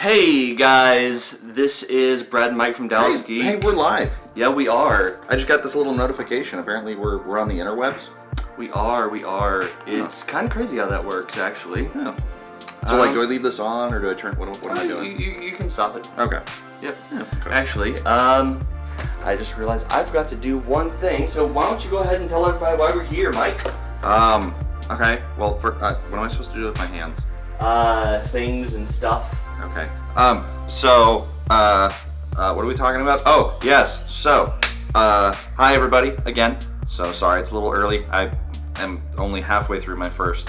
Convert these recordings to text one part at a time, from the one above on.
Hey guys, this is Brad and Mike from Dallas Geek. Hey, we're live. Yeah, we are. I just got this little notification. Apparently, we're on the interwebs. We are. It's kind of crazy how that works, actually. Yeah. So, do I leave this on, or do I turn? What am I doing? You can stop it. Okay. Yep. Yeah, okay. Actually, I just realized I forgot to do one thing. So why don't you go ahead and tell everybody why we're here, Mike? Okay. Well, what am I supposed to do with my hands? Things and stuff. Okay. So, what are we talking about? Oh, yes. So, hi everybody, again. So, sorry, it's a little early. I am only halfway through my first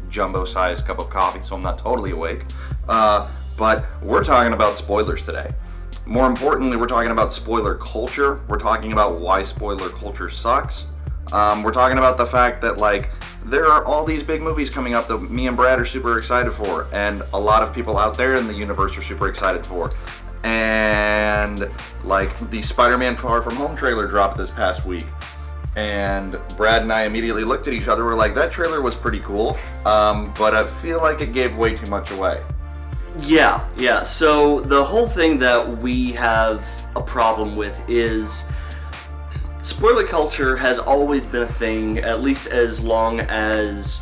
jumbo-sized cup of coffee, so I'm not totally awake. But we're talking about spoilers today. More importantly, we're talking about spoiler culture. We're talking about why spoiler culture sucks. We're talking about the fact that, there are all these big movies coming up that me and Brad are super excited for, and a lot of people out there in the universe are super excited for. And, the Spider-Man Far From Home trailer dropped this past week. And Brad and I immediately looked at each other. We're like, that trailer was pretty cool, but I feel like it gave way too much away. Yeah. So the whole thing that we have a problem with is spoiler culture has always been a thing, at least as long as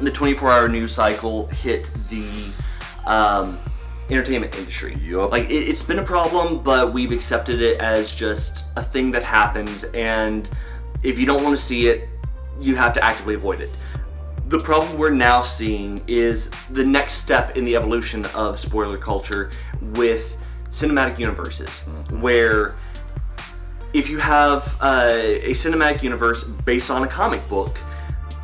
the 24-hour news cycle hit the entertainment industry. Yup. It's been a problem, but we've accepted it as just a thing that happens, and if you don't want to see it, you have to actively avoid it. The problem we're now seeing is the next step in the evolution of spoiler culture with cinematic universes, where if you have a cinematic universe based on a comic book,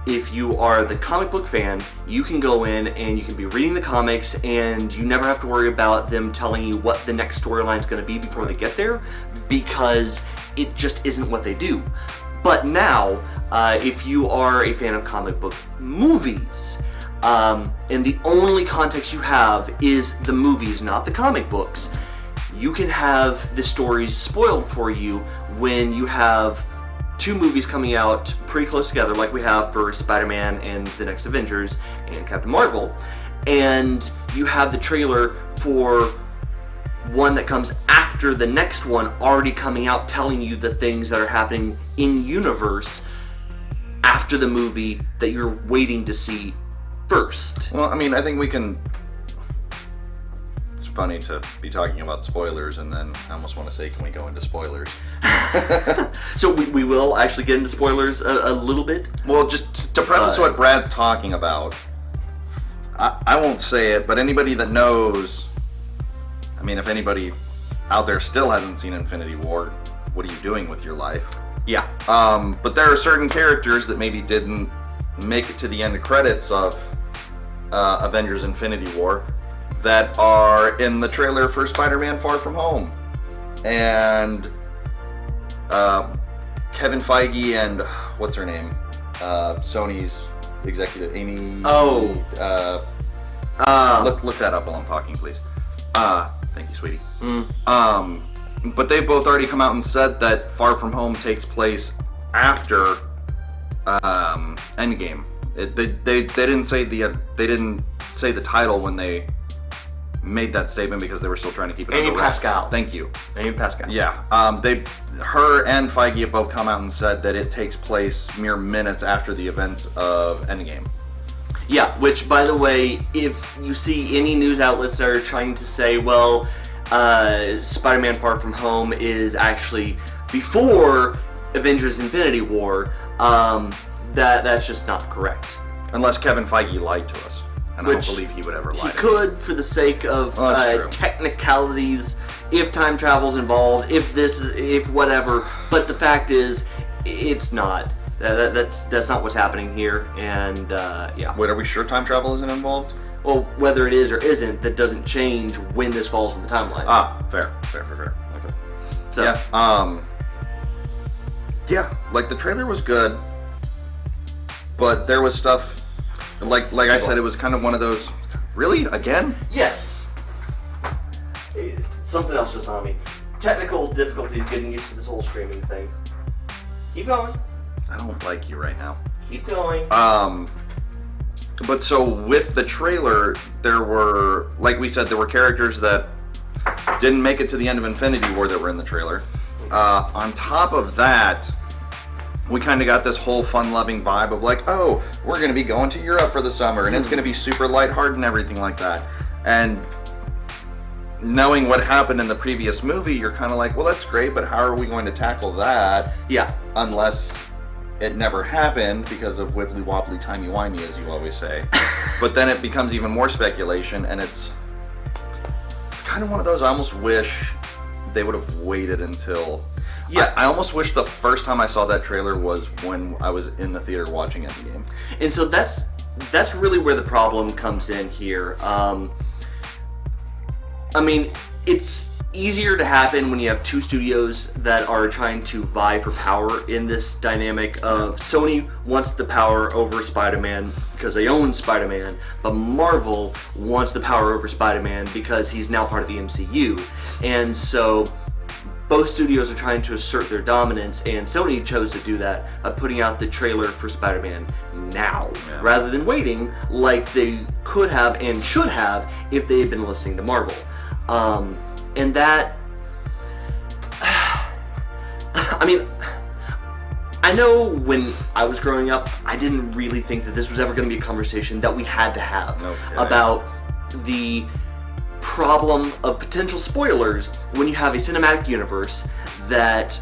if you are the comic book fan, you can go in and you can be reading the comics, and you never have to worry about them telling you what the next storyline is going to be before they get there, because it just isn't what they do. But now, if you are a fan of comic book movies, and the only context you have is the movies, not the comic books, you can have the stories spoiled for you when you have two movies coming out pretty close together, like we have for Spider-Man and the next Avengers and Captain Marvel, and you have the trailer for one that comes after the next one already coming out, telling you the things that are happening in universe after the movie that you're waiting to see first. Well, I think we can... It's funny to be talking about spoilers, and then I almost want to say, can we go into spoilers? So we will actually get into spoilers a little bit. Well, just to preface what Brad's talking about, I won't say it, but anybody that knows... if anybody out there still hasn't seen Infinity War, what are you doing with your life? Yeah. But there are certain characters that maybe didn't make it to the end credits of Avengers Infinity War that are in the trailer for Spider-Man Far From Home. And Kevin Feige and, what's her name? Sony's executive, Amy... Oh. Look that up while I'm talking, please. Thank you, sweetie. But they've both already come out and said that Far From Home takes place after Endgame. They didn't say the title when they made that statement because they were still trying to keep it Amy under wraps. Pascal. Thank you. Amy Pascal. Yeah. Her and Feige have both come out and said that it takes place mere minutes after the events of Endgame. Yeah, which, by the way, if you see any news outlets that are trying to say, well, Spider-Man Far From Home is actually before Avengers Infinity War, that's just not correct. Unless Kevin Feige lied to us. And Which I don't believe he would ever lie. He could, for the sake of technicalities, if time travel's involved, if whatever. But the fact is, it's not. That's not what's happening here, and yeah. Wait, are we sure time travel isn't involved? Well, whether it is or isn't, that doesn't change when this falls in the timeline. Fair. Okay. So, yeah, the trailer was good, but there was stuff, like I said, it was kind of one of those, really, again? Yes. Something else just on me. Technical difficulties getting used to this whole streaming thing. Keep going. I don't like you right now. Keep going. But so with the trailer, there were, like we said, there were characters that didn't make it to the end of Infinity War that were in the trailer. On top of that, we kind of got this whole fun-loving vibe of like, oh, we're going to be going to Europe for the summer, and it's going to be super lighthearted and everything like that. And knowing what happened in the previous movie, you're kind of like, well, that's great, but how are we going to tackle that? Yeah. Unless it never happened because of wibbly wobbly timey wimey, as you always say. But then it becomes even more speculation, and it's kind of one of those, I almost wish they would have waited until... Yeah, I almost wish the first time I saw that trailer was when I was in the theater watching Endgame. And so that's really where the problem comes in here. I mean, it's easier to happen when you have two studios that are trying to vie for power in this dynamic of Sony wants the power over Spider-Man because they own Spider-Man, but Marvel wants the power over Spider-Man because he's now part of the MCU. And so both studios are trying to assert their dominance, and Sony chose to do that by putting out the trailer for Spider-Man now, rather than waiting like they could have and should have if they had been listening to Marvel. And that, I mean, I know when I was growing up, I didn't really think that this was ever going to be a conversation that we had to have about the problem of potential spoilers when you have a cinematic universe that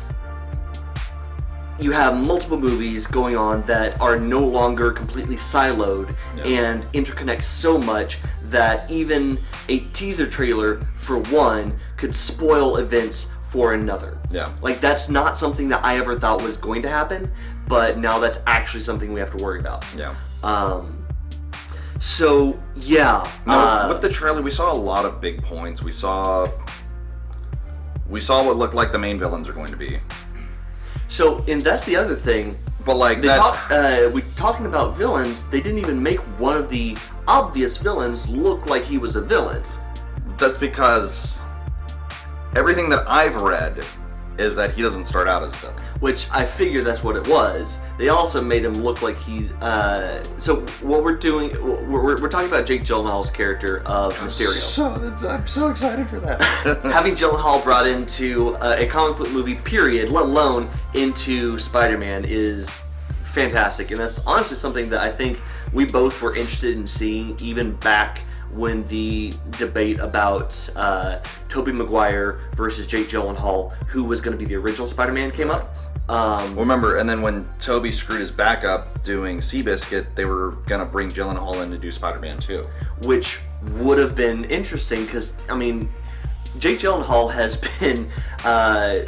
you have multiple movies going on that are no longer completely siloed and interconnect so much that even a teaser trailer for one could spoil events for another. Like, that's not something that I ever thought was going to happen, but now that's actually something we have to worry about. So, yeah. With the trailer, we saw a lot of big points. We saw what looked like the main villains are going to be. So, and that's the other thing. But like we talking about villains, they didn't even make one of the obvious villains look like he was a villain. That's because everything that I've read is that he doesn't start out as a villain. Which I figure that's what it was. They also made him look like he's... so what we're doing, we're talking about Jake Gyllenhaal's character of Mysterio. I'm so excited for that. Having Gyllenhaal brought into a comic book movie, period, let alone into Spider-Man, is fantastic. And that's honestly something that I think we both were interested in seeing, even back when the debate about Tobey Maguire versus Jake Gyllenhaal, who was going to be the original Spider-Man, came up. Remember, and then when Tobey screwed his back up doing Seabiscuit, they were going to bring Gyllenhaal in to do Spider-Man 2. Which would have been interesting, because, I mean, Jake Gyllenhaal has been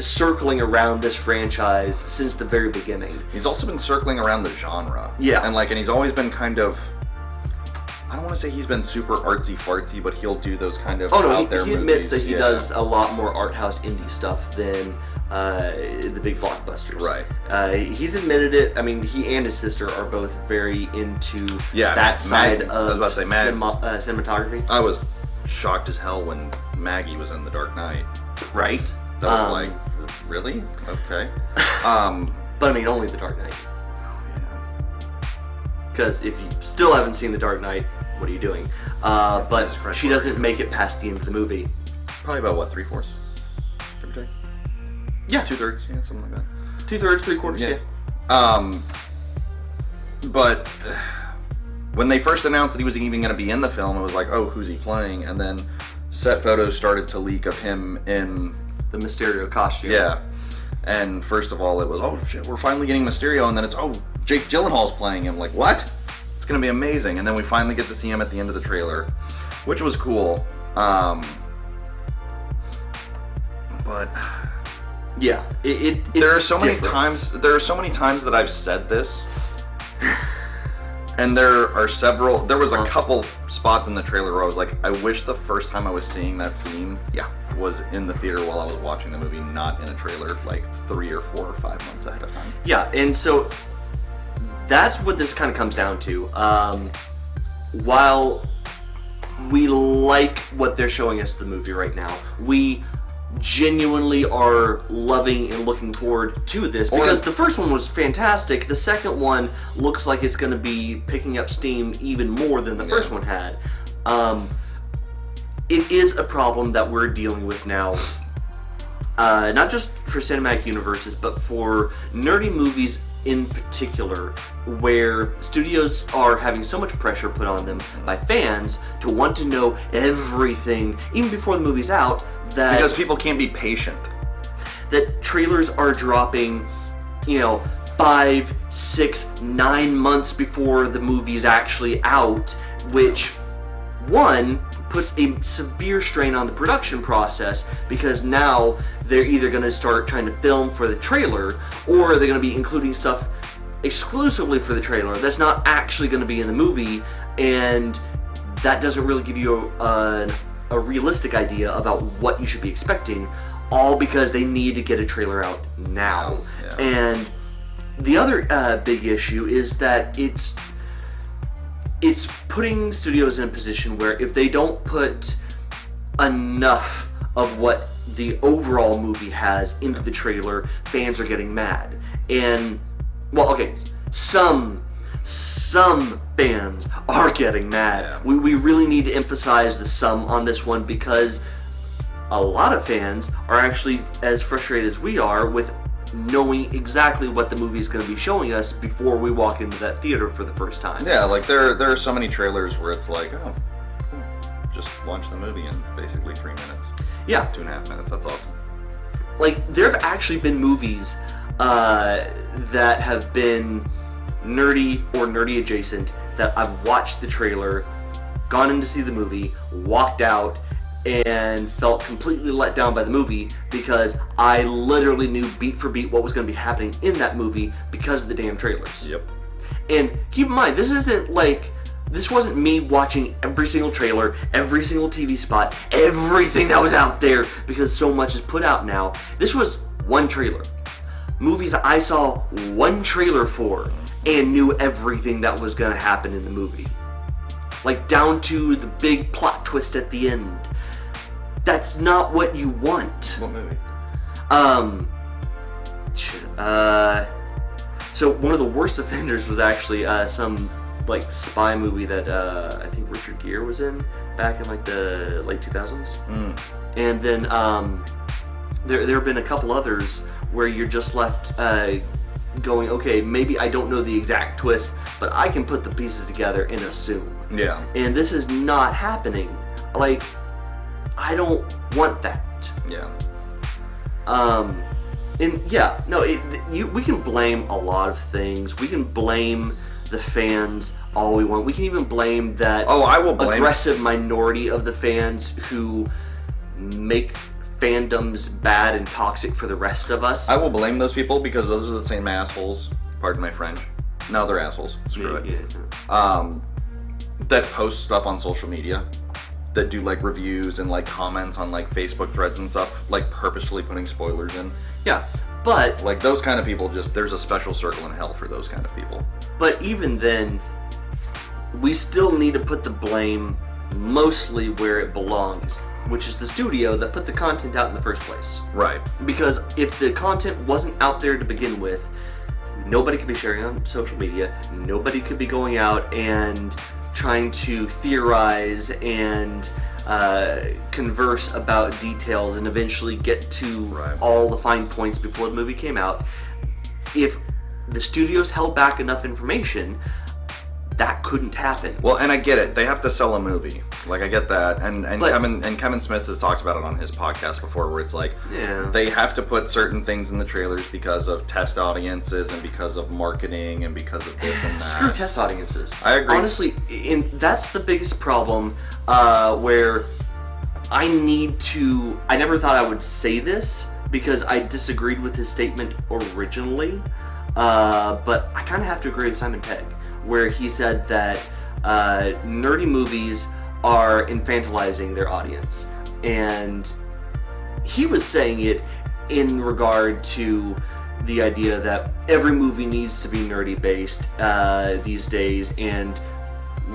circling around this franchise since the very beginning. He's also been circling around the genre. And he's always been kind of... I don't want to say he's been super artsy-fartsy, but he'll do those kind of out there movies. He admits that he does a lot more art house indie stuff than the big blockbusters. Right. He's admitted it. I mean, he and his sister are both very into that side of cinematography. I was shocked as hell when Maggie was in The Dark Knight. Right. That was like, really? Okay. But I mean, only The Dark Knight. Because if you still haven't seen The Dark Knight, what are you doing? But she doesn't make it past the end of the movie. Probably about, what, 3/4? Yeah. 2/3, yeah, something like that. 2/3, 3/4, yeah. But when they first announced that he was even going to be in the film, it was like, oh, who's he playing? And then set photos started to leak of him in the Mysterio costume. Yeah. And first of all, it was, oh shit, we're finally getting Mysterio, and then it's, oh, Jake Gyllenhaal's playing him. Like, what? It's gonna be amazing. And then we finally get to see him at the end of the trailer, which was cool. But yeah, there are so many times. There are so many times that I've said this, and there are several. There was a couple spots in the trailer where I was like, I wish the first time I was seeing that scene, was in the theater while I was watching the movie, not in a trailer like 3 or 4 or 5 months ahead of time. Yeah, and so that's what this kind of comes down to. While we like what they're showing us in the movie right now, we genuinely are loving and looking forward to this, because the first one was fantastic. The second one looks like it's going to be picking up steam even more than the first one had. It is a problem that we're dealing with now, not just for cinematic universes, but for nerdy movies in particular, where studios are having so much pressure put on them by fans to want to know everything, even before the movie's out, that because people can't be patient. That trailers are dropping, 5, 6, 9 months before the movie's actually out, which, one, puts a severe strain on the production process, because now they're either going to start trying to film for the trailer, or they're going to be including stuff exclusively for the trailer that's not actually going to be in the movie, and that doesn't really give you a realistic idea about what you should be expecting, all because they need to get a trailer out now. Yeah. And the other big issue is that it's putting studios in a position where if they don't put enough of what the overall movie has into the trailer, fans are getting mad. And, well, okay, some fans are getting mad. Yeah. We really need to emphasize the some on this one, because a lot of fans are actually as frustrated as we are with knowing exactly what the movie is going to be showing us before we walk into that theater for the first time. Yeah, like there are so many trailers where it's like, oh, cool. Just launch the movie in basically 3 minutes. Yeah. 2.5 minutes, that's awesome. Like, there have actually been movies that have been nerdy or nerdy adjacent that I've watched the trailer, gone in to see the movie, walked out, and felt completely let down by the movie because I literally knew beat for beat what was going to be happening in that movie because of the damn trailers. Yep. And keep in mind, this wasn't me watching every single trailer, every single TV spot, everything that was out there, because so much is put out now. This was one trailer. Movies that I saw one trailer for and knew everything that was going to happen in the movie. Like, down to the big plot twist at the end. That's not what you want. What movie? So one of the worst offenders was actually some like spy movie that I think Richard Gere was in back in like the late 2000s. And then there have been a couple others where you're just left going, okay, maybe I don't know the exact twist, but I can put the pieces together and assume. Yeah. And this is not happening. Like, I don't want that. Yeah. And yeah, no, we can blame a lot of things. We can blame the fans all we want. We can even blame that I will blame aggressive minority of the fans who make fandoms bad and toxic for the rest of us. I will blame those people because those are the same assholes, pardon my French. No, they're assholes. Screw it. Yeah. That post stuff on social media, that do like reviews and like comments on like Facebook threads and stuff, like purposefully putting spoilers in. Yeah, but like those kind of people, there's a special circle in hell for those kind of people. But even then, we still need to put the blame mostly where it belongs, which is the studio that put the content out in the first place. Right. Because if the content wasn't out there to begin with, nobody could be sharing on social media, nobody could be going out and trying to theorize and converse about details and eventually get to all the fine points before the movie came out. If the studios held back enough information, that couldn't happen. Well, and I get it. They have to sell a movie. Like, I get that. And Kevin Smith has talked about it on his podcast before, where it's like, they have to put certain things in the trailers because of test audiences and because of marketing and because of this and that. Screw test audiences. I agree. Honestly, that's the biggest problem, where I never thought I would say this because I disagreed with his statement originally, but I kind of have to agree with Simon Pegg, where he said that nerdy movies are infantilizing their audience. And he was saying it in regard to the idea that every movie needs to be nerdy based these days, and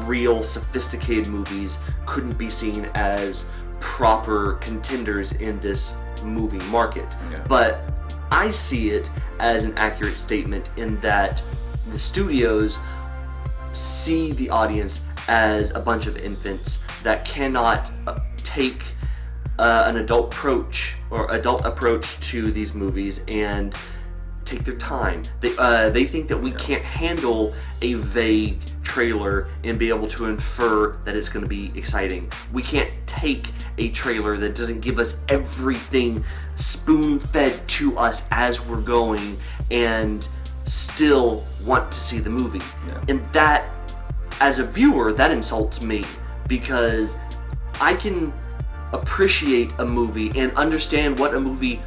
real sophisticated movies couldn't be seen as proper contenders in this movie market. Yeah. But I see it as an accurate statement in that the studios see the audience as a bunch of infants that cannot take an adult approach to these movies and take their time. They think that we can't handle a vague trailer and be able to infer that it's going to be exciting. We can't take a trailer that doesn't give us everything spoon-fed to us as we're going and still want to see the movie. Yeah. And that, as a viewer, that insults me, because I can appreciate a movie and understand what a movie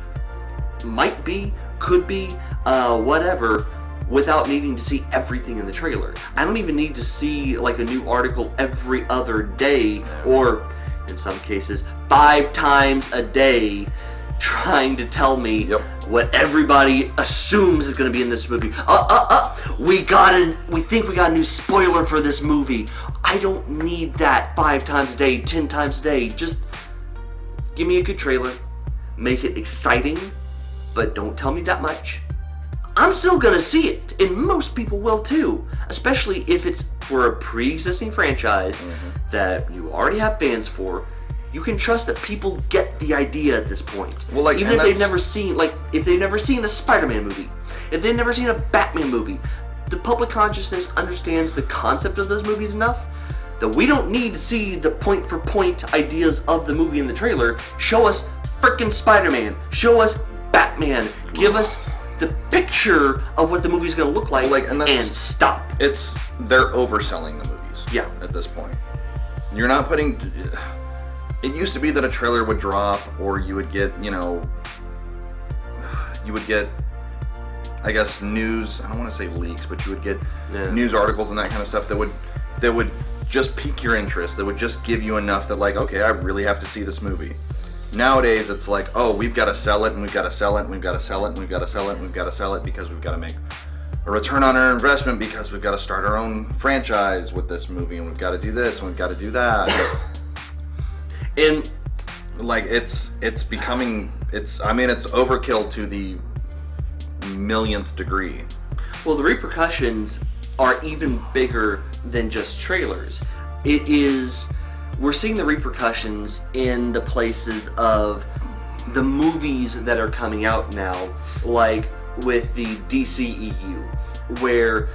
might be, could be, whatever, without needing to see everything in the trailer. I don't even need to see like a new article every other day, or in some cases 5 times a day, trying to tell me what everybody assumes is going to be in this movie. We think we got a new spoiler for this movie. I don't need that 5 times a day, 10 times a day. Just give me a good trailer, make it exciting, but don't tell me that much. I'm still gonna see it, and most people will too, especially if it's for a pre-existing franchise that you already have fans for. You can trust that people get the idea at this point. Well, like, even if they've never seen, if they've never seen a Spider-Man movie, if they've never seen a Batman movie, the public consciousness understands the concept of those movies enough that we don't need to see the point-for-point ideas of the movie in the trailer. Show us frickin' Spider-Man. Show us Batman. Give us the picture of what the movie's gonna look like, and stop. They're overselling the movies. Yeah. At this point, you're not putting. It used to be that a trailer would drop, or you would get, I guess, news. I don't want to say leaks, but you would get news articles and that kind of stuff that would just pique your interest. That would just give you enough that, like, okay, I really have to see this movie. Nowadays, it's like, oh, we've got to sell it, and we've got to sell it, and we've got to sell it, and we've got to sell it, and we've got to sell it, because we've got to make a return on our investment, because we've got to start our own franchise with this movie, and we've got to do this, and we've got to do that. And like, it's overkill to the millionth degree. Well, the repercussions are even bigger than just trailers. We're seeing the repercussions in the places of the movies that are coming out now, like with the DCEU, where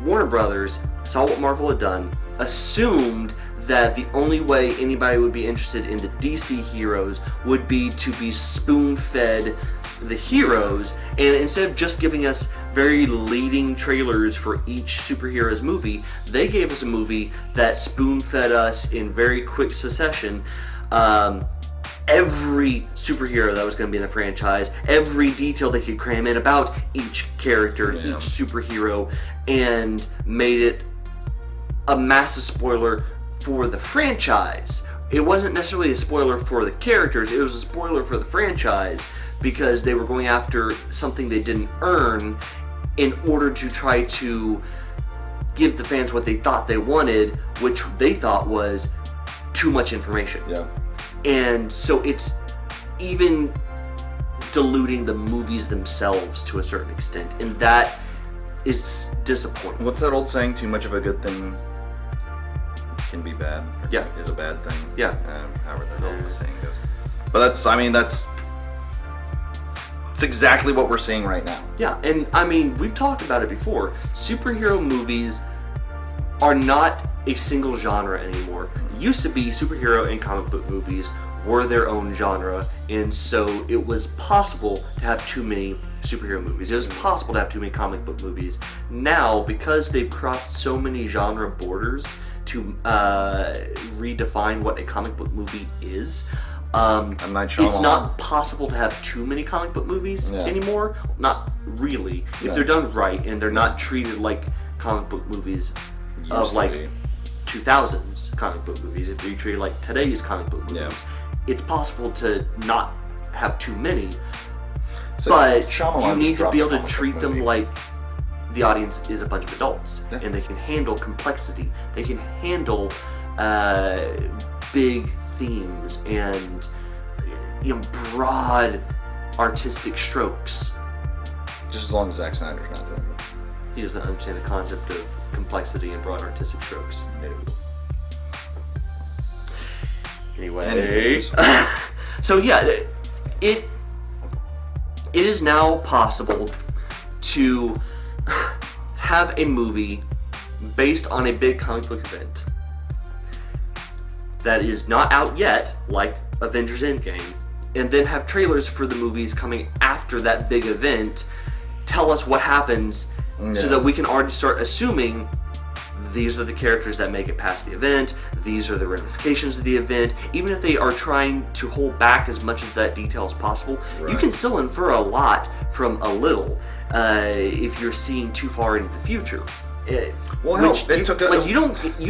Warner Brothers saw what Marvel had done, assumed that the only way anybody would be interested in the DC heroes would be to be spoon-fed the heroes, and instead of just giving us very leading trailers for each superhero's movie, they gave us a movie that spoon-fed us in very quick succession every superhero that was going to be in the franchise, every detail they could cram in about each character, each superhero, and made it a massive spoiler for the franchise. It wasn't necessarily a spoiler for the characters, it was a spoiler for the franchise, because they were going after something they didn't earn in order to try to give the fans what they thought they wanted, which they thought was too much information. Yeah. And so it's even diluting the movies themselves to a certain extent, and that is disappointing. What's that old saying? Too much of a good thing can be bad. Yeah. Is a bad thing. Yeah. However the hell the saying goes. But that's exactly what we're seeing right now. Yeah, and I mean, we've talked about it before. Superhero movies are not a single genre anymore. It used to be superhero and comic book movies were their own genre, and so it was possible to have too many superhero movies. It was possible to have too many comic book movies. Now, because they've crossed so many genre borders to redefine what a comic book movie is, it's not possible to have too many comic book movies anymore. Not really. If they're done right and they're not treated like comic book movies of like 2000s comic book movies, if they're treated like today's comic book movies, it's possible to not have too many. So but you need to be able to treat them like the audience is a bunch of adults, and they can handle complexity. They can handle big themes and broad artistic strokes. Just as long as Zack Snyder's not doing it. He doesn't understand the concept of complexity and broad artistic strokes. No. Anyway, so yeah, it is now possible to have a movie based on a big comic book event that is not out yet, like Avengers Endgame, and then have trailers for the movies coming after that big event tell us what happens, so that we can already start assuming these are the characters that make it past the event, these are the ramifications of the event. Even if they are trying to hold back as much of that detail as possible, you can still infer a lot from a little if you're seeing too far into the future. You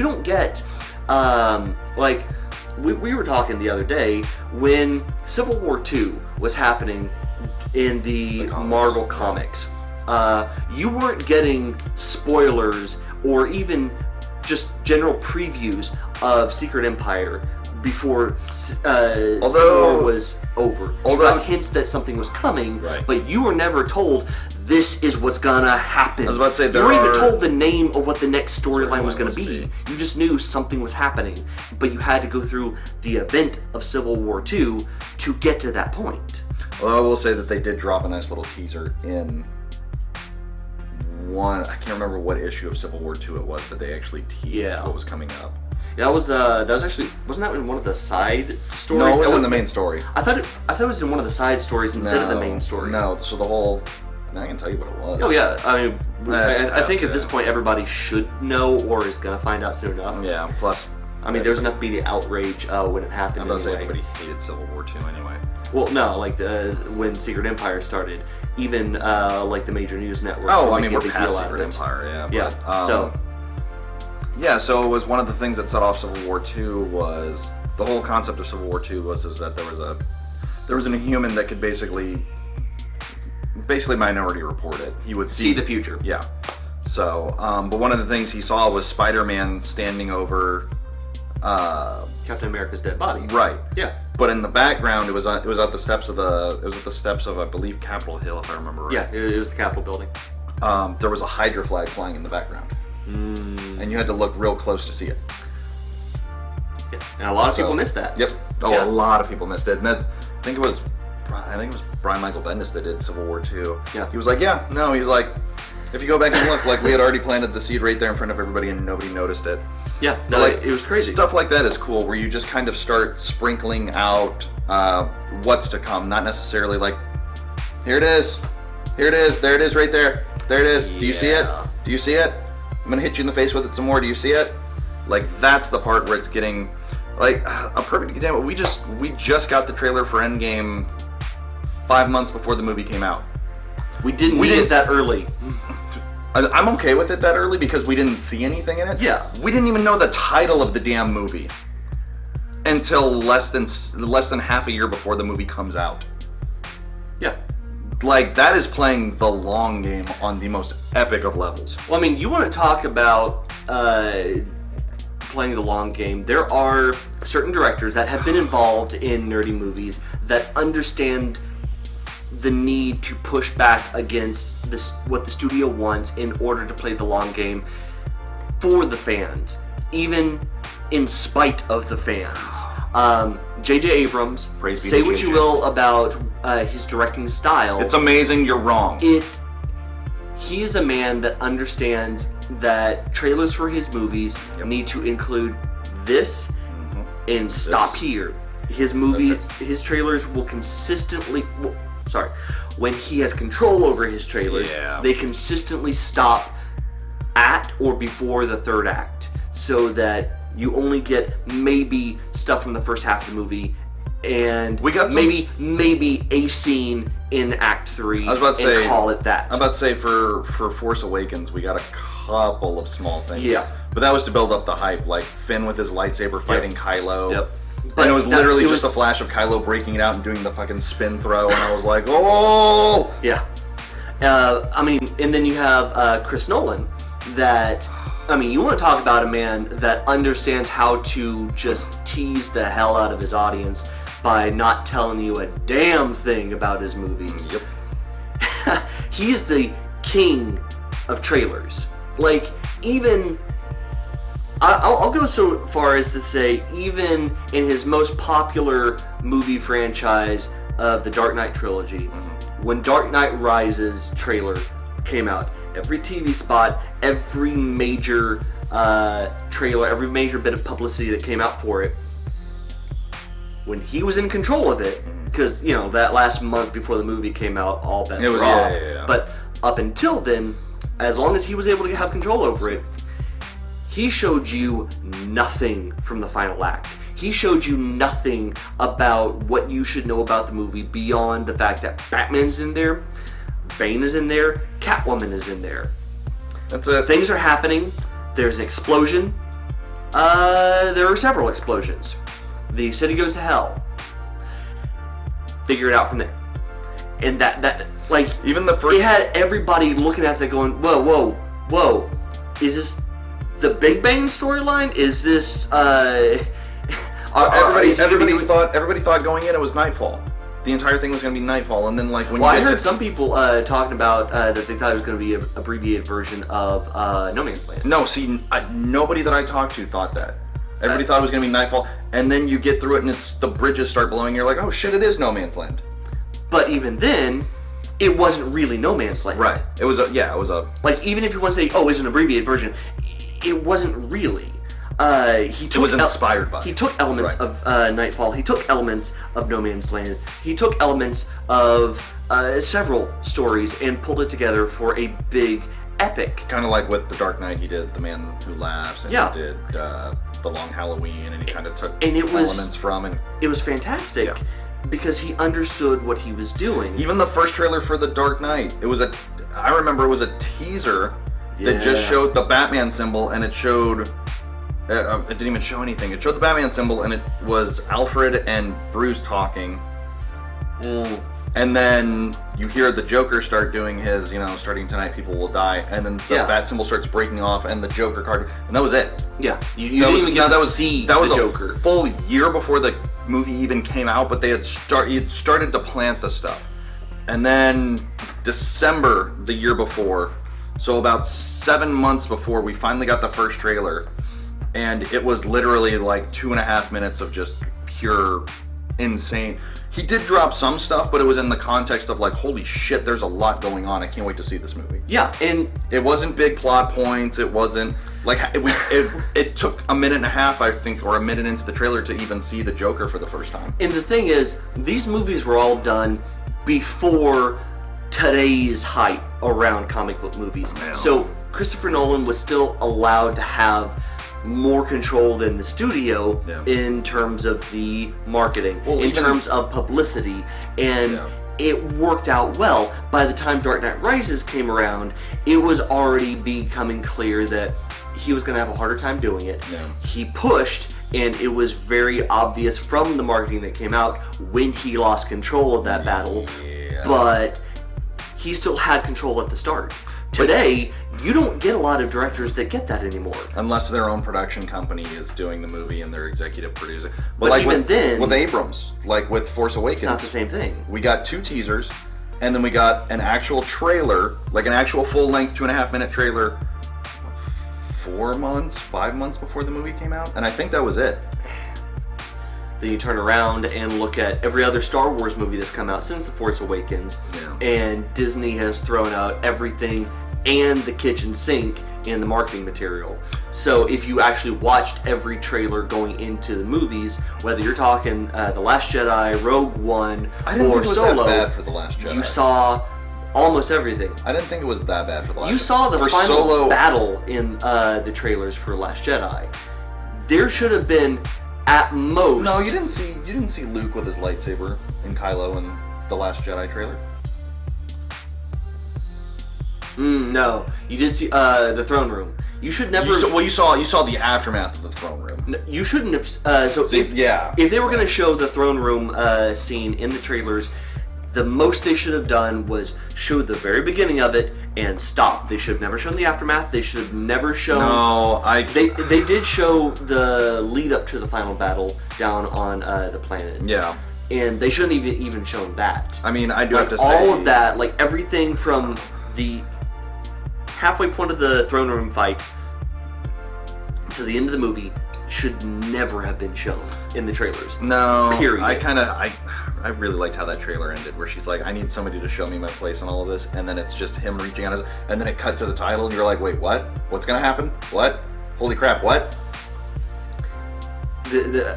don't get like we were talking the other day when Civil War II was happening in the Marvel comics. You weren't getting spoilers or even just general previews of Secret Empire before Civil War was over. You got hints that something was coming, but you were never told this is what's gonna happen. I was about to say you weren't even told the name of what the next storyline was gonna be. You just knew something was happening, but you had to go through the event of Civil War II to get to that point. Well, I will say that they did drop a nice little teaser in I can't remember what issue of Civil War II it was, but they actually teased what was coming up. Yeah, that was actually, wasn't that in one of the side stories? No, it was in the main story. I thought it was in one of the side stories instead of the main story. No, so the whole, I can tell you what it was. Oh yeah, I mean, I think at this point everybody should know or is gonna find out soon enough. Yeah, plus, I mean, there's enough to be the outrage when it happened. I'm about to say everybody hated Civil War II anyway. Well, no, like when Secret Empire started, even like the major news networks. Oh, I mean, we're past Secret Empire, yeah. But, so it was one of the things that set off Civil War II was the whole concept of Civil War II was that there was an Inhuman that could basically Minority Report it. He would see the future. Yeah. So, but one of the things he saw was Spider-Man standing over Captain America's dead body. Right. Yeah. But in the background, it was at the steps of I believe Capitol Hill, if I remember right. Yeah, it was the Capitol building. There was a Hydra flag flying in the background, and you had to look real close to see it. Yeah, and a lot of people missed that. Yep. A lot of people missed it. And I think it was Brian Michael Bendis that did Civil War II. Yeah. He was like, he's like, if you go back and look, like we had already planted the seed right there in front of everybody, and nobody noticed it. Yeah, no, like, it was crazy. Stuff like that is cool, where you just kind of start sprinkling out what's to come, not necessarily like, here it is, there it is right there, there it is, do you see it? Do you see it? I'm gonna hit you in the face with it some more, do you see it? Like, that's the part where it's getting, like, a perfect example, we just got the trailer for Endgame 5 months before the movie came out. We didn't need it that early. I'm okay with it that early because we didn't see anything in it. Yeah. We didn't even know the title of the damn movie until less than half a year before the movie comes out. Yeah. Like, that is playing the long game on the most epic of levels. Well, I mean, you want to talk about playing the long game. There are certain directors that have been involved in nerdy movies that understand the need to push back against what the studio wants in order to play the long game for the fans, even in spite of the fans. J.J. Abrams, say what you will about his directing style. It's amazing, you're wrong. He is a man that understands that trailers for his movies need to include this and stop here. His movies, his trailers will consistently, when he has control over his trailers, they consistently stop at or before the third act, so that you only get maybe stuff from the first half of the movie, and we got maybe a scene in Act 3. I was about to say, call it that. I was about to say for Force Awakens, we got a couple of small things. Yeah, but that was to build up the hype, like Finn with his lightsaber fighting Kylo. Yep. And it was literally just a flash of Kylo breaking it out and doing the fucking spin throw, and I was like, oh! Yeah. I mean, and then you have Chris Nolan, that, I mean, you want to talk about a man that understands how to just tease the hell out of his audience by not telling you a damn thing about his movies. Yep. He is the king of trailers. Like, even... I'll go so far as to say, even in his most popular movie franchise of the Dark Knight trilogy, when Dark Knight Rises trailer came out, every TV spot, every major trailer, every major bit of publicity that came out for it, when he was in control of it, because, you know, that last month before the movie came out, all bets were off. Yeah. But up until then, as long as he was able to have control over it, he showed you nothing from the final act. He showed you nothing about what you should know about the movie beyond the fact that Batman's in there, Bane is in there, Catwoman is in there. That's it. Things are happening. There's an explosion. There are several explosions. The city goes to hell. Figure it out from there. And that like, even the first... It had everybody looking at that going, whoa. Is this the Big Bang storyline? Is this, Everybody thought going in it was Nightfall. The entire thing was going to be Nightfall, and then like when I heard some people talking about that they thought it was going to be an abbreviated version of No Man's Land. No, see, nobody that I talked to thought that. Everybody thought it was going to be Nightfall, and then you get through it, and it's the bridges start blowing. You're like, oh shit, it is No Man's Land. But even then, it wasn't really No Man's Land. Right. It was a like, even if you want to say, oh, it's an abbreviated version, it wasn't really. It was inspired by. He took elements of Nightfall. He took elements of No Man's Land. He took elements of several stories and pulled it together for a big epic. Kind of like with The Dark Knight, he did The Man Who Laughs, and he did The Long Halloween, and he kind of took elements from. And it was fantastic because he understood what he was doing. Even the first trailer for The Dark Knight, I remember it was a teaser that just showed the Batman symbol, and it showed... it didn't even show anything. It showed the Batman symbol, and it was Alfred and Bruce talking. And then you hear the Joker start doing his, starting tonight people will die, and then the Bat symbol starts breaking off, and the Joker card, and that was it. Yeah, you didn't even get to see the Joker. A full year before the movie even came out, but they had started to plant the stuff. And then December the year before, so about 7 months before, we finally got the first trailer. And it was literally like 2.5 minutes of just pure insane. He did drop some stuff, but it was in the context of like, holy shit, there's a lot going on. I can't wait to see this movie. Yeah, and it wasn't big plot points. It wasn't like it took 1.5 minutes, I think, or a minute into the trailer to even see the Joker for the first time. And the thing is, these movies were all done before today's hype around comic book movies. Man. So Christopher Nolan was still allowed to have more control than the studio in terms of the marketing, in terms of publicity, and it worked out well. By the time Dark Knight Rises came around, it was already becoming clear that he was going to have a harder time doing it. He pushed, and it was very obvious from the marketing that came out when he lost control of that battle, but he still had control at the start. Today, you don't get a lot of directors that get that anymore. Unless their own production company is doing the movie and they're executive producer. But like even then... With Abrams, like with Force Awakens... It's not the same thing. We got 2 teasers, and then we got an actual trailer, like an actual full-length 2.5 minute trailer, 5 months before the movie came out? And I think that was it. Then you turn around and look at every other Star Wars movie that's come out since The Force Awakens, and Disney has thrown out everything and the kitchen sink in the marketing material. So if you actually watched every trailer going into the movies, whether you're talking The Last Jedi, Rogue One, or Solo, that bad for The Last Jedi. You saw almost everything. I didn't think it was that bad for The Last Jedi. You saw the final battle in the trailers for Last Jedi. There should have been, at most... No, you didn't see Luke with his lightsaber and Kylo in The Last Jedi trailer? No, you did see the throne room. You should never. You saw the aftermath of the throne room. No, you shouldn't have. If they were going to show the throne room scene in the trailers, the most they should have done was show the very beginning of it and stop. They should have never shown the aftermath. They should have never shown. No, They did show the lead up to the final battle down on the planet. Yeah. and they shouldn't even shown that. I mean, I do like, have to say all of that, like everything from the halfway point of the throne room fight to the end of the movie should never have been shown in the trailers. No, period. I really liked how that trailer ended, where she's like, I need somebody to show me my place in all of this, and then it's just him reaching out, and then it cut to the title, and you're like, wait, what? What's gonna happen? What? Holy crap, what?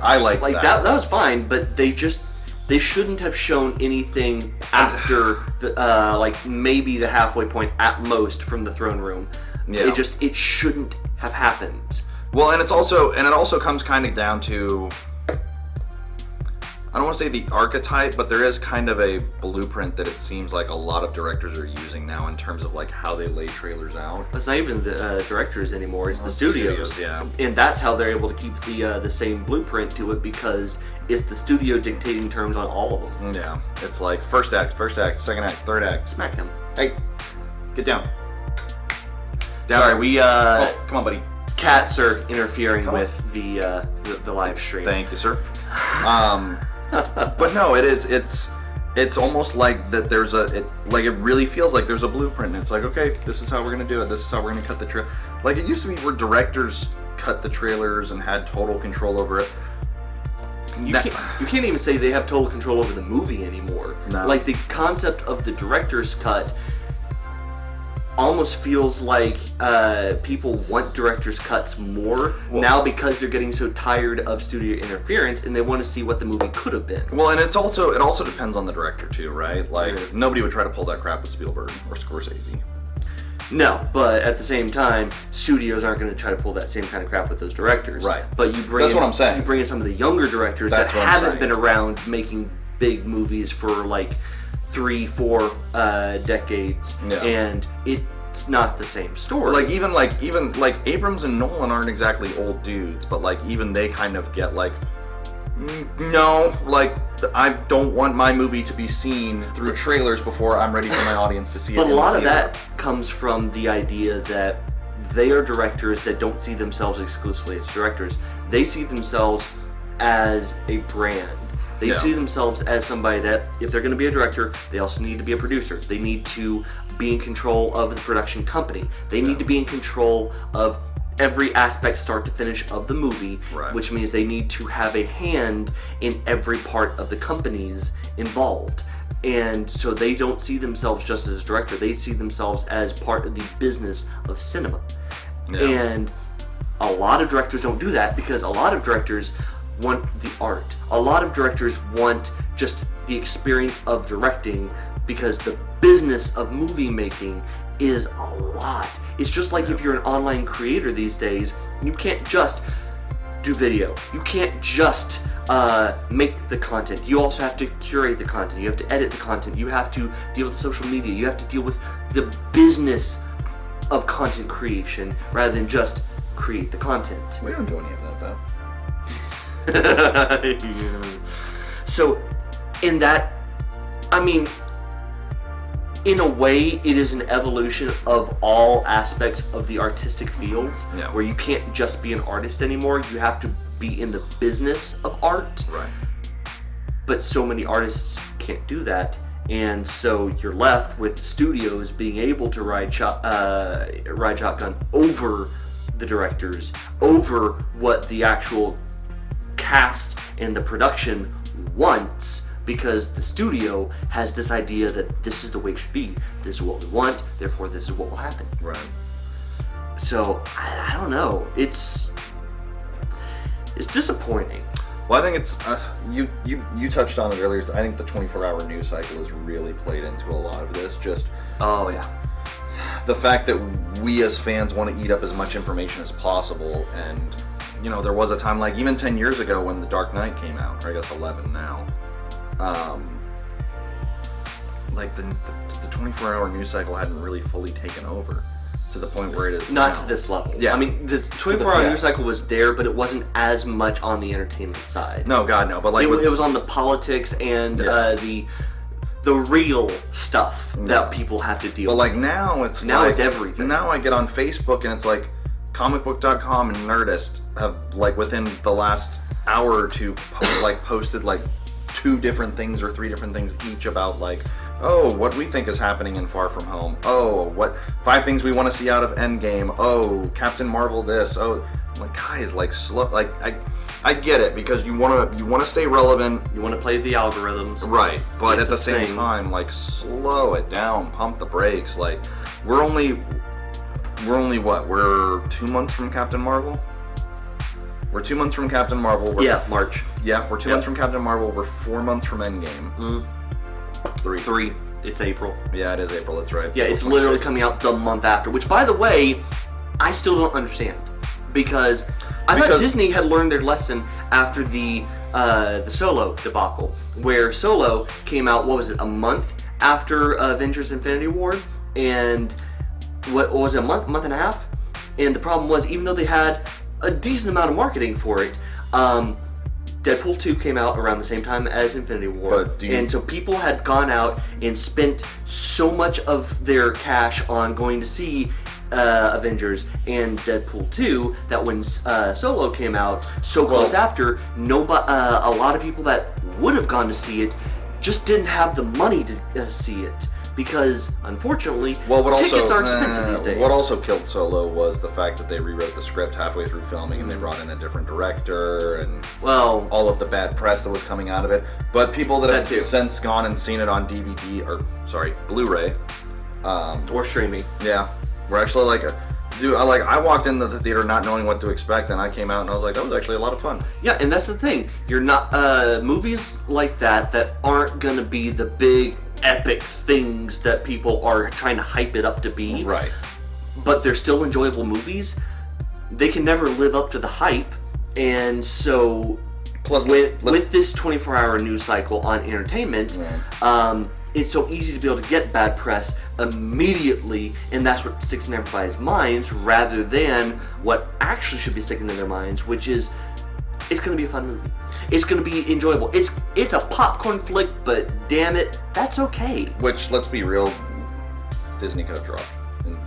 I like that. That was fine, but they shouldn't have shown anything after like maybe the halfway point at most from the throne room. Yeah. It shouldn't have happened. Well, and it also comes kind of down to, I don't want to say the archetype, but there is kind of a blueprint that it seems like a lot of directors are using now in terms of like how they lay trailers out. It's not even the directors anymore; it's the studios. Yeah, and that's how they're able to keep the same blueprint to it, because it's the studio dictating terms on all of them. Yeah, it's like first act, second act, third act. Smack him. Hey, get down. Sorry, we come on, buddy. Cats are interfering with the live stream. Thank you, sir. But no, it's almost like that it really feels like there's a blueprint, and it's like, okay, this is how we're gonna do it, this is how we're gonna cut the trailer. Like it used to be where directors cut the trailers and had total control over it. You can't even say they have total control over the movie anymore. No. Like the concept of the director's cut almost feels like people want director's cuts more now, because they're getting so tired of studio interference and they want to see what the movie could have been. Well, and it also depends on the director too, right? Like nobody would try to pull that crap with Spielberg or Scorsese. No, but at the same time, studios aren't going to try to pull that same kind of crap with those directors. Right. But That's what I'm saying. You bring in some of the younger directors that haven't been around making big movies for like 3-4 decades, and it's not the same story. Like even Abrams and Nolan aren't exactly old dudes, but like even they kind of get like, no, like I don't want my movie to be seen through trailers before I'm ready for my audience to see it. But a lot of that comes from the idea that they are directors that don't see themselves exclusively as directors. They see themselves as a brand. They see themselves as somebody that, if they're going to be a director, they also need to be a producer. They need to be in control of the production company. They need to be in control of every aspect, start to finish, of the movie, which means they need to have a hand in every part of the companies involved. And so they don't see themselves just as a director. They see themselves as part of the business of cinema. Yeah. And a lot of directors don't do that, because a lot of directors want the art. A lot of directors want just the experience of directing, because the business of movie making is a lot. It's just like if you're an online creator these days, you can't just do video. You can't just make the content. You also have to curate the content. You have to edit the content. You have to deal with social media. You have to deal with the business of content creation rather than just create the content. We don't do any of that though. So, in that, I mean, in a way, it is an evolution of all aspects of the artistic fields, where you can't just be an artist anymore. You have to be in the business of art. Right. But so many artists can't do that, and so you're left with studios being able to ride shotgun over the directors, over what the actual cast and the production wants, because the studio has this idea that this is the way it should be, this is what we want, therefore this is what will happen. Right. So I don't know, it's disappointing. Well, I think it's you touched on it earlier. I think the 24-hour news cycle has really played into a lot of this. Just the fact that we as fans want to eat up as much information as possible. And you know, there was a time, like even 10 years ago when The Dark Knight came out, or I guess 11 now, like the 24-hour news cycle hadn't really fully taken over to the point where it is not now. To this level. Yeah. I mean, the 24-hour news cycle was there, but it wasn't as much on the entertainment side. No, God, no. But like it was on the politics and the real stuff that people have to deal with. But like now it's everything. Now I get on Facebook and it's like comicbook.com and Nerdist have like within the last hour or two posted like 2 different things or 3 different things each about like, oh, what we think is happening in Far From Home. Oh, what 5 things we want to see out of Endgame. Oh, Captain Marvel this. Oh, I'm like, guys, like slow. Like I get it because you want to stay relevant. You want to play the algorithms, right? But it's at the same time, like slow it down, pump the brakes. Like we're only what? We're 2 months from Captain Marvel. We're 2 months from Captain Marvel. March. Yeah, we're 2 months from Captain Marvel. We're 4 months from Endgame. 3. It's April. Yeah, it is April. That's right. Yeah, it's literally coming out the month after. Which, by the way, I still don't understand because I thought Disney had learned their lesson after the Solo debacle, where Solo came out. What was it? A month after Avengers: Infinity War, and what was it? A month and a half. And the problem was, even though they had a decent amount of marketing for it, Deadpool 2 came out around the same time as Infinity War, and so people had gone out and spent so much of their cash on going to see Avengers and Deadpool 2 that when Solo came out so close after, a lot of people that would have gone to see it just didn't have the money to see it. Because, unfortunately, tickets are expensive these days. What also killed Solo was the fact that they rewrote the script halfway through filming and they brought in a different director and all of the bad press that was coming out of it. But people that have since gone and seen it on Blu-ray. Or streaming. Yeah. We're actually like... I walked into the theater not knowing what to expect, and I came out and I was like, that was actually a lot of fun. Yeah, and that's the thing. You're not... movies like that aren't going to be the big, epic things that people are trying to hype it up to be. Right. But they're still enjoyable movies. They can never live up to the hype, and so... Plus, with this 24-hour news cycle on entertainment, it's so easy to be able to get bad press immediately, and that's what sticks in everybody's minds, rather than what actually should be sticking in their minds, which is, it's going to be a fun movie. It's going to be enjoyable. It's a popcorn flick, but damn it, that's okay. Which, let's be real, Disney could have dropped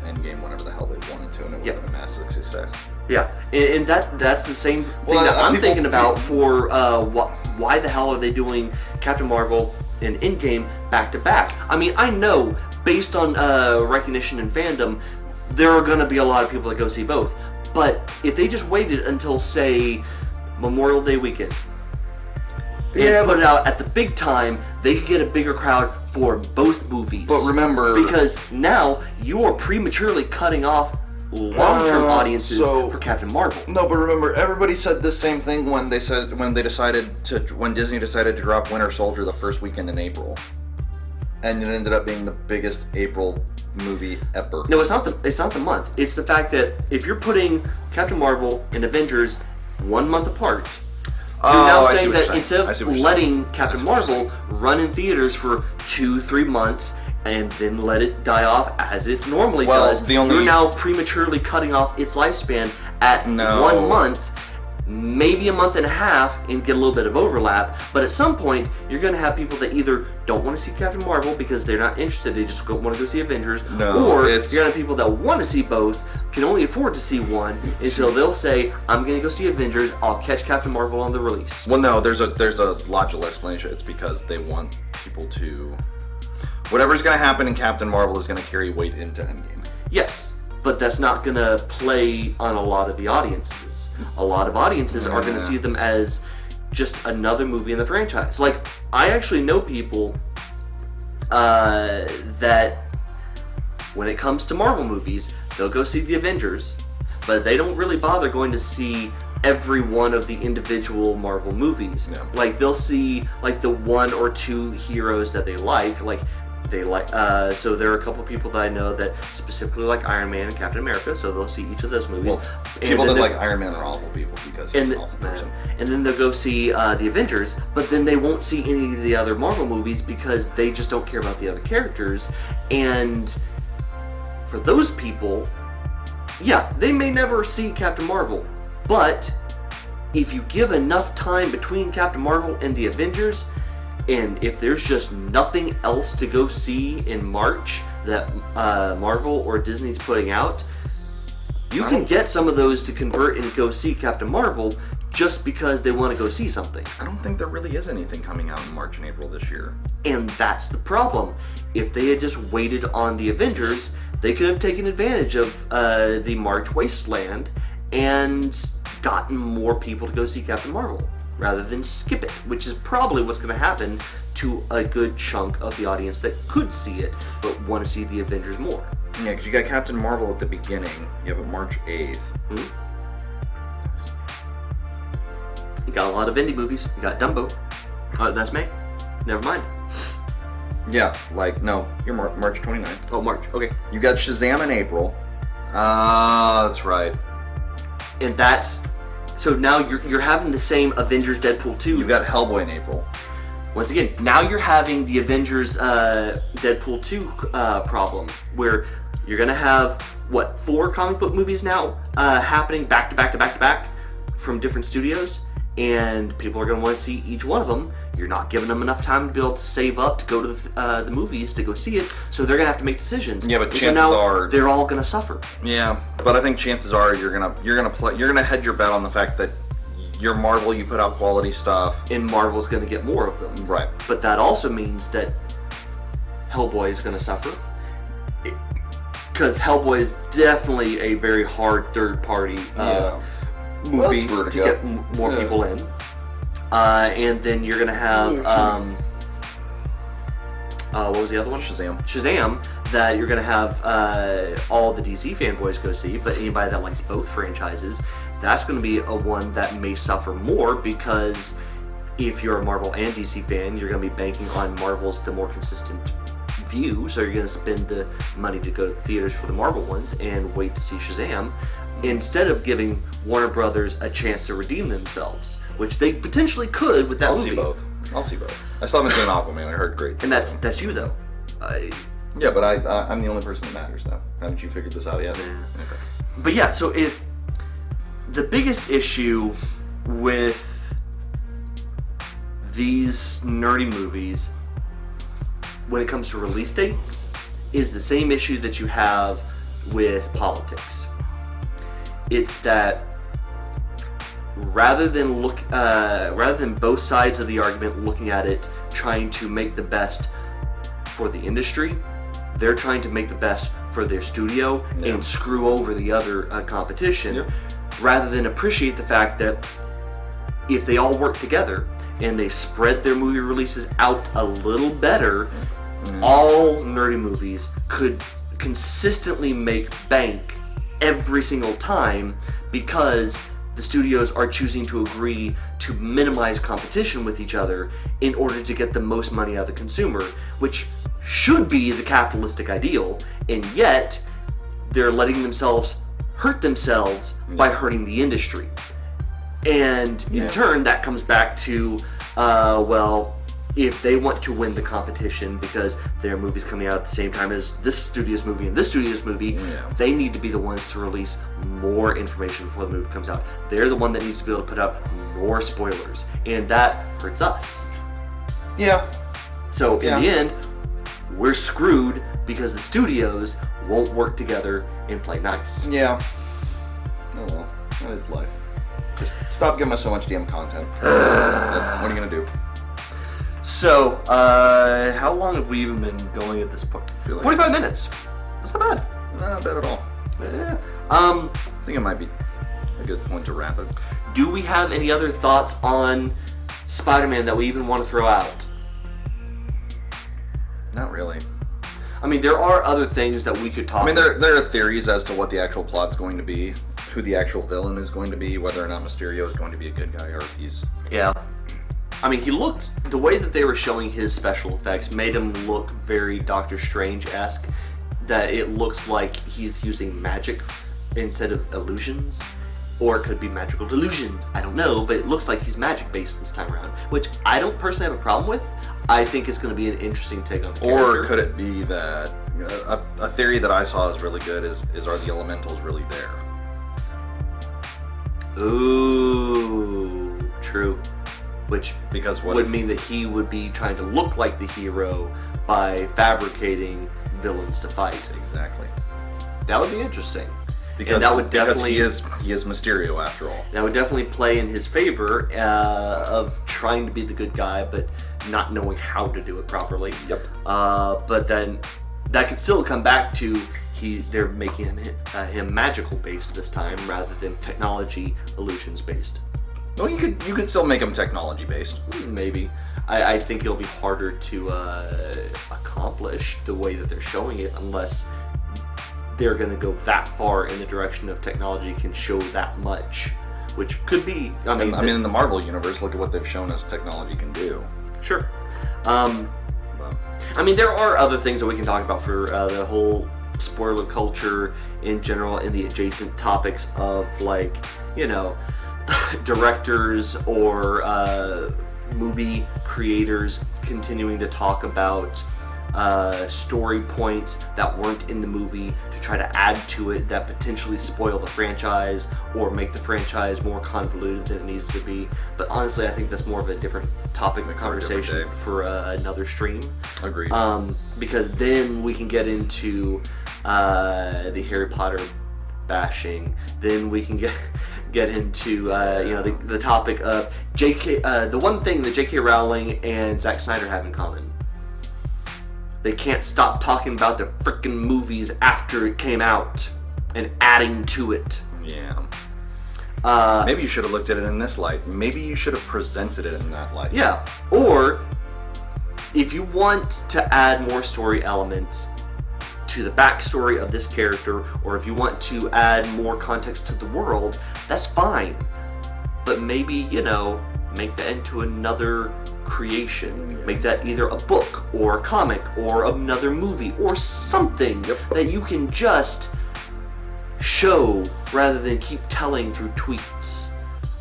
Endgame whenever the hell they wanted to, and it would have been a massive success. Yeah, and that's the same thing that I'm thinking about for why the hell are they doing Captain Marvel and Endgame back to back? I mean, I know, based on recognition and fandom, there are going to be a lot of people that go see both. But if they just waited until, say, Memorial Day weekend, and put it out at the big time, they could get a bigger crowd for both movies. But remember... Because now, you are prematurely cutting off long-term audiences for Captain Marvel. No, but remember, everybody said the same thing when Disney decided to drop Winter Soldier the first weekend in April, and it ended up being the biggest April movie ever. No, it's not the month. It's the fact that if you're putting Captain Marvel and Avengers 1 month apart, you're now saying that instead of letting Captain Marvel run in theaters for 2-3 months and then let it die off as it normally does, you're now prematurely cutting off its lifespan at 1 month, maybe a month and a half, and get a little bit of overlap. But at some point, you're going to have people that either don't want to see Captain Marvel because they're not interested, they just want to go see Avengers, or you're going to have people that want to see both, can only afford to see one, and so they'll say, I'm going to go see Avengers, I'll catch Captain Marvel on the release. Well, no, there's a logical explanation. It's because they want people to... Whatever's going to happen in Captain Marvel is going to carry weight into Endgame. Yes, but that's not going to play on a lot of the audiences. A lot of audiences are going to see them as just another movie in the franchise. Like, I actually know people that when it comes to Marvel movies, they'll go see the Avengers, but they don't really bother going to see every one of the individual Marvel movies. No. Like, they'll see like the 1 or 2 heroes that they like. So there are a couple people that I know that specifically like Iron Man and Captain America, so they'll see each of those movies. Well, people that like Iron Man are awful people because he's an awful person. And then they'll go see the Avengers, but then they won't see any of the other Marvel movies because they just don't care about the other characters. And for those people, yeah, they may never see Captain Marvel, but if you give enough time between Captain Marvel and the Avengers, and if there's just nothing else to go see in March that Marvel or Disney's putting out, you can get some of those to convert and go see Captain Marvel just because they want to go see something. I don't think there really is anything coming out in March and April this year. And that's the problem. If they had just waited on the Avengers, they could have taken advantage of the March wasteland and gotten more people to go see Captain Marvel, rather than skip it, which is probably what's going to happen to a good chunk of the audience that could see it, but want to see the Avengers more. Yeah, because you got Captain Marvel at the beginning. You have it March 8th. You got a lot of indie movies. You got Dumbo. That's May. Never mind. Yeah, like, no, you're March 29th. Oh, March. Okay. You got Shazam in April. That's right. And that's... So now you're having the same Avengers Deadpool 2. You've got Hellboy in April. Once again, now you're having the Avengers Deadpool 2 problem, where you're going to have, what, 4 comic book movies now happening back to back to back to back from different studios, and people are going to want to see each one of them. You're not giving them enough time to be able to save up to go to the movies to go see it, so they're going to have to make decisions. Yeah, but so chances now are they're all going to suffer. Yeah, but I think chances are you're gonna hedge your bet on the fact that your Marvel, you put out quality stuff, And Marvel's going to get more of them. right? But that also means that Hellboy is going to suffer. Because Hellboy is definitely a very hard third-party movie Well, to get more people in. And then you're going to have, what was the other one? Shazam, that you're going to have all the DC fanboys go see, but anybody that likes both franchises, that's going to be a one that may suffer more, because if you're a Marvel and DC fan, you're going to be banking on Marvel's the more consistent view, so you're going to spend the money to go to theaters for the Marvel ones and wait to see Shazam, instead of giving Warner Brothers a chance to redeem themselves, which they potentially could with that movie. I'll see both. I still haven't seen Aquaman. I heard great. And that's you, though. Yeah, but I'm the only person that matters, though. Haven't you figured this out yet? Yeah. Okay. But yeah, so if the biggest issue with these nerdy movies when it comes to release dates is the same issue that you have with politics. It's that rather than both sides of the argument looking at it trying to make the best for the industry, they're trying to make the best for their studio and screw over the other competition, rather than appreciate the fact that if they all work together and they spread their movie releases out a little better, all nerdy movies could consistently make bank every single time, because the studios are choosing to agree to minimize competition with each other in order to get the most money out of the consumer, which should be the capitalistic ideal, and yet they're letting themselves hurt themselves by hurting the industry. And in turn, that comes back to, well, if they want to win the competition because their movie's coming out at the same time as this studio's movie and this studio's movie, they need to be the ones to release more information before the movie comes out. They're the one that needs to be able to put up more spoilers, and that hurts us. Yeah. So in the end, we're screwed because the studios won't work together and play nice. Yeah. Oh well, that is life. Just stop giving us so much damn content. What are you gonna do? So, how long have we even been going at this point? 45 minutes. That's not bad. Not bad at all. Yeah. I think it might be a good point to wrap it. Do we have any other thoughts on Spider-Man that we even want to throw out? Not really. I mean, there are other things that we could talk about. I mean, there are theories as to what the actual plot's going to be, who the actual villain is going to be, whether or not Mysterio is going to be a good guy or if he's... Yeah. I mean, the way that they were showing his special effects made him look very Doctor Strange-esque, that it looks like he's using magic instead of illusions. Or it could be magical delusions, I don't know, but it looks like he's magic-based this time around, which I don't personally have a problem with. I think it's going to be an interesting take on the character. Or could it be that, a theory that I saw is really good is are the elementals really there? Ooh, true. Which would mean that he would be trying to look like the hero by fabricating villains to fight. Exactly. That would be interesting. And that would definitely because he is Mysterio after all. That would definitely play in his favor of trying to be the good guy, but not knowing how to do it properly. Yep. But then that could still come back to they're making him magical based this time rather than technology illusions based. Well, you could still make him technology based. Maybe. I think it'll be harder to accomplish the way that they're showing it unless they're going to go that far in the direction of technology can show that much, which could be. I mean, in the Marvel universe, look at what they've shown us technology can do. Sure. I mean, there are other things that we can talk about for the whole spoiler culture in general and the adjacent topics of, like, you know, directors or movie creators continuing to talk about story points that weren't in the movie to try to add to it that potentially spoil the franchise or make the franchise more convoluted than it needs to be. But honestly, I think that's more of a different topic of conversation for another stream. Agreed. Because then we can get into the Harry Potter bashing. Then we can get into you know, the topic of the one thing that J.K. Rowling and Zack Snyder have in common. They can't stop talking about the frickin' movies after it came out and adding to it. Yeah. Maybe you should have looked at it in this light. Maybe you should have presented it in that light. Yeah. Or if you want to add more story elements to the backstory of this character, or if you want to add more context to the world, that's fine. But maybe, you know, make that into another creation. Make that either a book or a comic or another movie or something that you can just show rather than keep telling through tweets.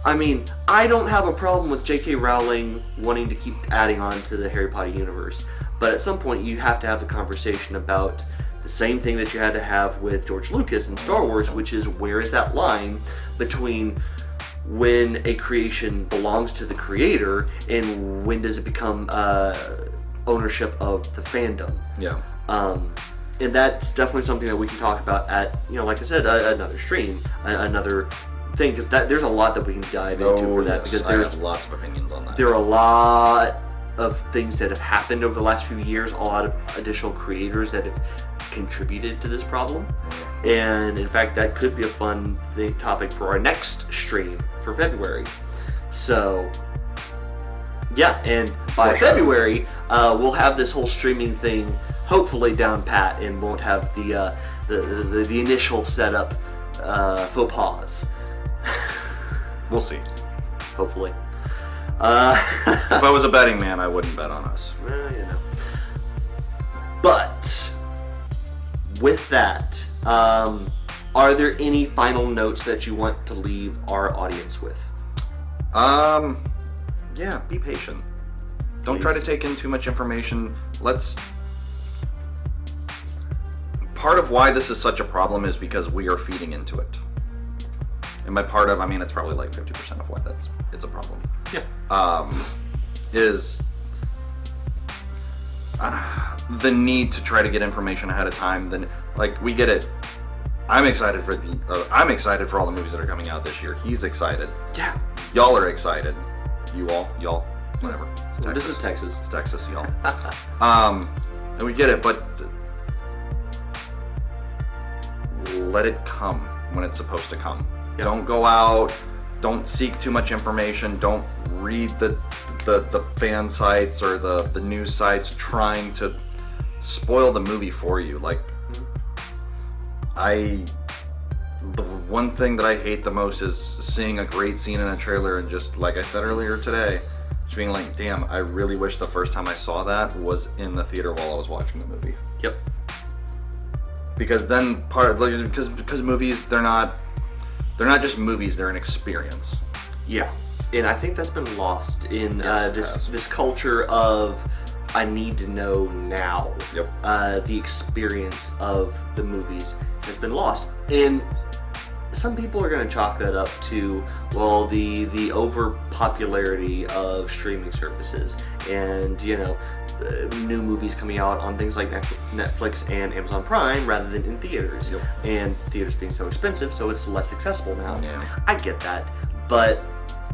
I mean, I don't have a problem with J.K. Rowling wanting to keep adding on to the Harry Potter universe, but at some point you have to have a conversation about the same thing that you had to have with George Lucas and Star Wars, which is, where is that line between when a creation belongs to the creator and when does it become ownership of the fandom? Yeah. And that's definitely something that we can talk about at, you know, like I said, another stream, another thing, because there's a lot that we can dive into for that, because I have lots of opinions on that. There are a lot of things that have happened over the last few years, a lot of additional creators that have contributed to this problem, and in fact that could be a fun topic for our next stream for February. So yeah, and by February we'll have this whole streaming thing hopefully down pat and won't have the initial setup faux pas. We'll see. Hopefully. If I was a betting man, I wouldn't bet on us. Well, you know. But with that, are there any final notes that you want to leave our audience with? Yeah, be patient. Don't Please. try to take in too much information. Part of why this is such a problem is because we are feeding into it. And by part of, I mean, it's probably like 50% of why it's a problem. Yeah. Is the need to try to get information ahead of time. Then, like, we get it. I'm excited for all the movies that are coming out this year. He's excited. Yeah. Y'all are excited. Y'all, whatever. Well, this is Texas. It's Texas, y'all. And we get it, but let it come when it's supposed to come. Yep. Don't go out. Don't seek too much information. Don't read the fan sites or the news sites trying to spoil the movie for you. Like, the one thing that I hate the most is seeing a great scene in a trailer and just, like I said earlier today, just being like, damn, I really wish the first time I saw that was in the theater while I was watching the movie. Yep. Because then because movies, they're not just movies, they're an experience. Yeah. And I think that's been lost in this culture of I need to know now. Yep. The experience of the movies has been lost. And some people are going to chalk that up to, well, the over popularity of streaming services. And, you know, new movies coming out on things like Netflix and Amazon Prime rather than in theaters. Yep. And theaters being so expensive, so it's less accessible now. Yeah. I get that, but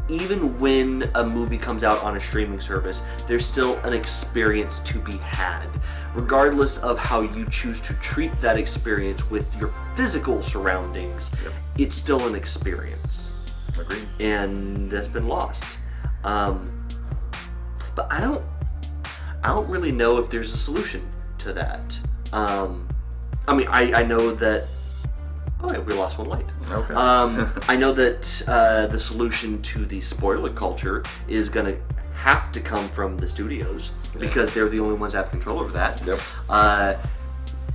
even when a movie comes out on a streaming service, there's still an experience to be had. Regardless of how you choose to treat that experience with your physical surroundings, Yep. it's still an experience. Agreed. And that's been lost. But I don't really know if there's a solution to that. I mean, I know that. Oh, yeah, we lost one light. Okay. I know that the solution to the spoiler culture is going to have to come from the studios because they're the only ones that have control over that. Yep.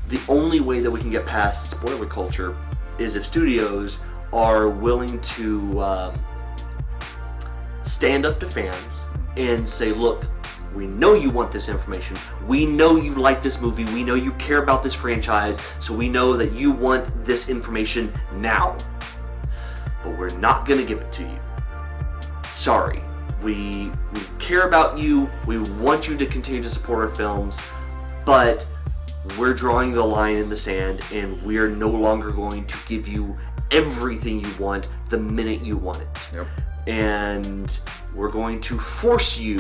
The only way that we can get past spoiler culture is if studios are willing to stand up to fans and say, look, we know you want this information. We know you like this movie. We know you care about this franchise. So we know that you want this information now. But we're not going to give it to you. Sorry. We care about you. We want you to continue to support our films. But we're drawing the line in the sand, and we're no longer going to give you everything you want the minute you want it. Yep. And we're going to force you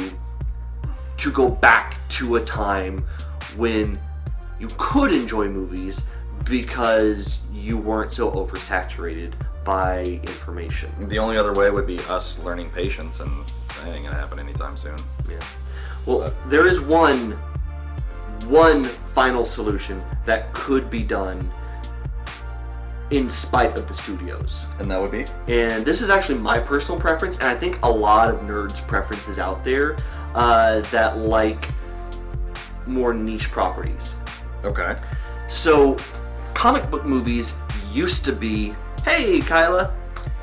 to go back to a time when you could enjoy movies because you weren't so oversaturated by information. The only other way would be us learning patience, and that ain't gonna happen anytime soon. Yeah. Well, there is one final solution that could be done in spite of the studios. And that would be? And this is actually my personal preference, and I think a lot of nerds' preferences out there that like more niche properties. Okay. So, comic book movies used to be, hey Kyla,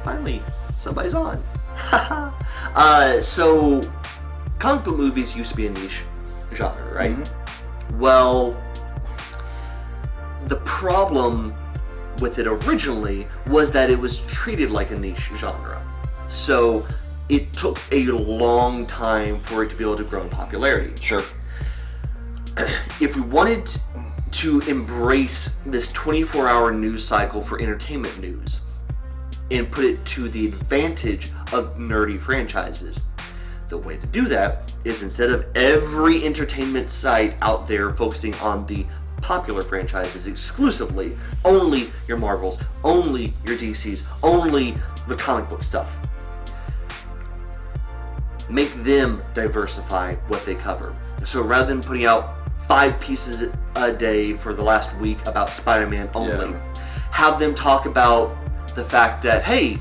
finally somebody's on. So, comic book movies used to be a niche genre, right? Mm-hmm. Well, the problem with it originally was that it was treated like a niche genre. So it took a long time for it to be able to grow in popularity. Sure. If we wanted to embrace this 24-hour news cycle for entertainment news and put it to the advantage of nerdy franchises, the way to do that is instead of every entertainment site out there focusing on the popular franchises exclusively, only your Marvels, only your DCs, only the comic book stuff. Make them diversify what they cover. So rather than putting out 5 pieces a day for the last week about Spider-Man only, have them talk about the fact that, hey,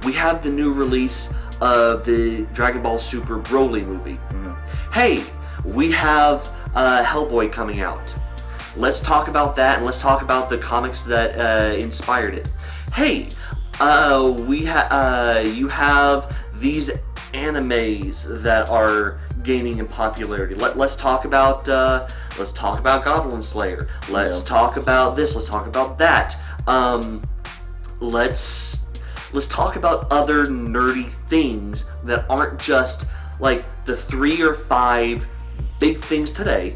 we have the new release of the Dragon Ball Super Broly movie. Mm-hmm. Hey, we have Hellboy coming out. Let's talk about that, and let's talk about the comics that inspired it. Hey, you have these animes that are gaining in popularity. Let's talk about Goblin Slayer. Let's talk about this. Let's talk about that. Let's talk about other nerdy things that aren't just like the 3 or 5 big things today,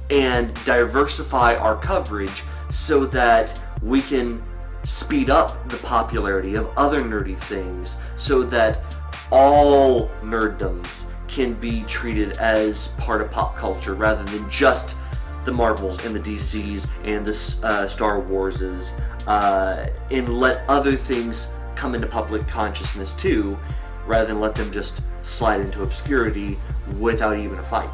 and diversify our coverage so that we can speed up the popularity of other nerdy things so that all nerddoms can be treated as part of pop culture rather than just the Marvels and the DCs and the Star Warses, and let other things come into public consciousness too, rather than let them just slide into obscurity without even a fight.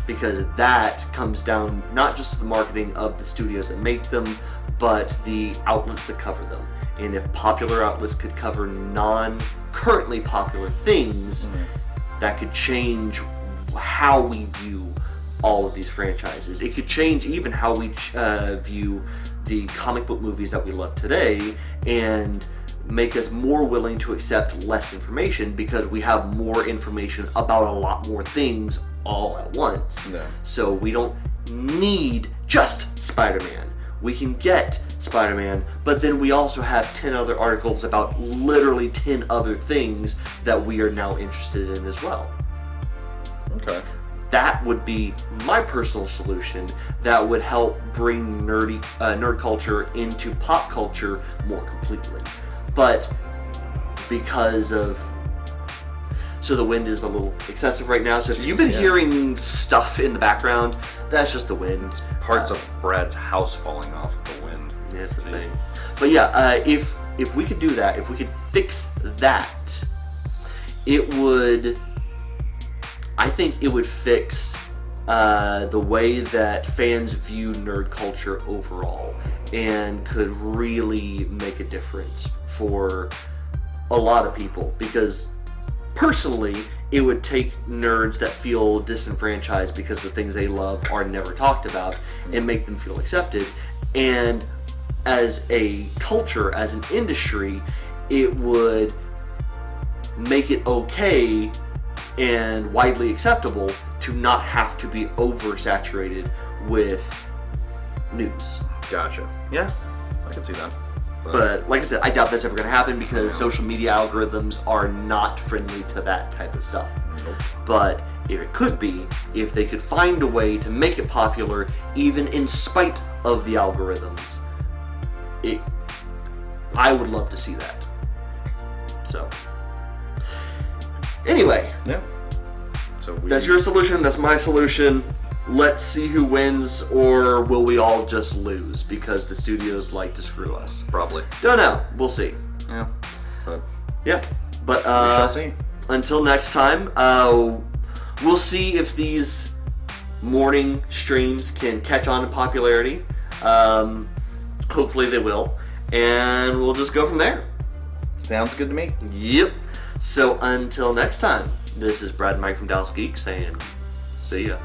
Because that comes down not just to the marketing of the studios that make them, but the outlets that cover them. And if popular outlets could cover non-currently popular things, that could change how we view all of these franchises. It could change even how we view the comic book movies that we love today, and make us more willing to accept less information because we have more information about a lot more things all at once. Yeah. So we don't need just Spider-Man. We can get Spider-Man, but then we also have 10 other articles about literally 10 other things that we are now interested in as well. Okay. that would be my personal solution that would help bring nerd culture into pop culture more completely. But because of... So the wind is a little excessive right now, so if you've been hearing stuff in the background, that's just the wind. Parts of Brad's house falling off of the wind. Yeah, that's the thing. But yeah, if we could do that, if we could fix that, it would... I think it would fix the way that fans view nerd culture overall, and could really make a difference for a lot of people. Because personally, it would take nerds that feel disenfranchised because the things they love are never talked about and make them feel accepted. And as a culture, as an industry, it would make it okay and widely acceptable to not have to be oversaturated with news. Gotcha. Yeah, I can see that. But like I said, I doubt that's ever going to happen because social media algorithms are not friendly to that type of stuff. Nope. But if it could be, if they could find a way to make it popular, even in spite of the algorithms, I would love to see that. So, anyway, yeah. So that's your solution, that's my solution. Let's see who wins, or will we all just lose because the studios like to screw us? Probably. Don't know. We'll see. Yeah. But yeah. But we shall see. Until next time, we'll see if these morning streams can catch on in popularity. Hopefully they will, and we'll just go from there. Sounds good to me. Yep. So until next time, this is Brad and Mike from Dallas Geek saying, see ya.